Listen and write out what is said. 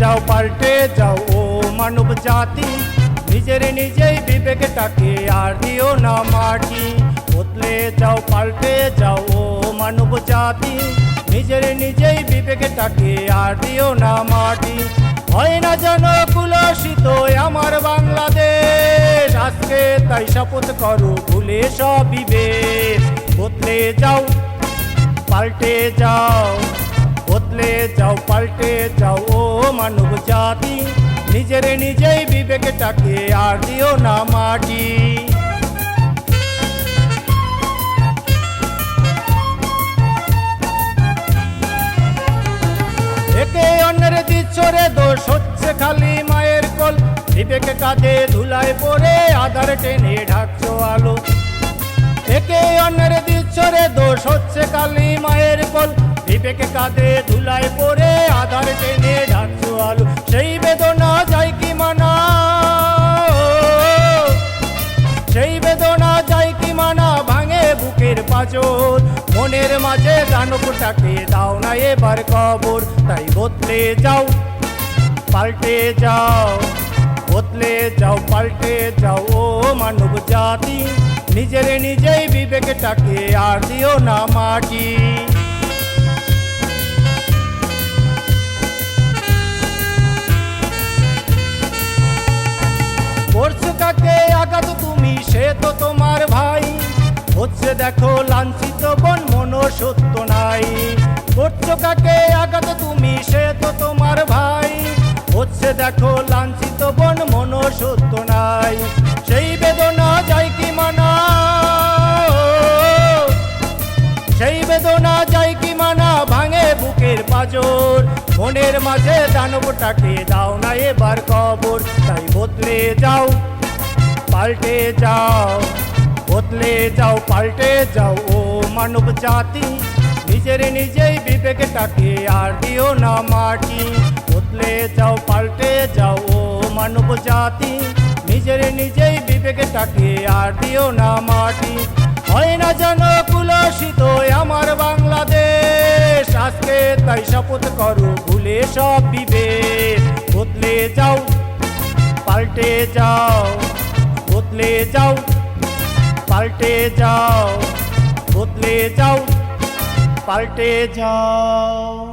যাও পাল্টে যাও ও মানব জাতি, নিজের নিজেই বিবেকটাকে আর দিও না মাটি। বদলে যাও পাল্টে যাও ও মানব জাতি, নিজের নিজেই বিবেকটাকে আর দিও না মাটি। হয় না যেন কুলসিত আমার বাংলাদেশ, আজকে তাই শপথ করো ভুলে সব বিবেক। বদলে যাও পাল্টে যাও, বদলে যাও পাল্টে যাও ও মানব জাতি, নিজের নিজেই বিবেকটাকে আর দিও না মাটি। একে অন্যের দিচ্ছ রে দোষ, হচ্ছে খালি মায়ের কোল। বিবেক কাঁধে ধুলায় পড়ে আধার টেনে ঢাকছো আলো। একে অন্যের দিচ্ছ রে দোষ, হচ্ছে খালি মায়ের কোল। বিবেক কাঁধে ধুলায় পড়ে আধার টেনে ঢাকছো আলো। সেই বেদনা যায় কি মানা, সেই বেদনা যায় কি মানা, ভাঙে বুকের পাঁজর। মনের মাঝে দানবটাকে দাও না এবার কবর। তাই বদলে যাও পাল্টে যাও, বদলে যাও পাল্টে যাও ও মানব জাতি, নিজের নিজেই বিবেকটাকে আর দিও না মাটি। করছো কাকে আঘাত তুমি, সে তো তোমার ভাই। হচ্ছে দেখো লাঞ্ছিত বন, মন সত্য নাই। করছো কাকে আঘাত তুমি, সে তো তোমার ভাই। হচ্ছে দেখো লাঞ্ছিত বন, মন সত্য নাই। সেই বেদনা যায় কি মানা, সেই বেদনা যায় কি মানা, ভাঙে বুকের পাঁজর। মনের মাঝে দানবটাকে দাও না এবার কবর। তাই বদলে যাও পাল্টে যাও, বদলে যাও পাল্টে যাও ও মানব জাতি, নিজের নিজেই বিবেকটাকে আর দিও না মাটি। বদলে যাও পাল্টে যাও ও মানব জাতি, নিজের নিজেই বিবেকটাকে আর দিও না মাটি। হয় না যেন কুলসিত আমার বাংলাদেশ, আজকে তাই শপথ করো ভুলে সব বিবেক। বদলে যাও পাল্টে যাও, বদলে যাও পাল্টে যাও, বদলে যাও পাল্টে যাও।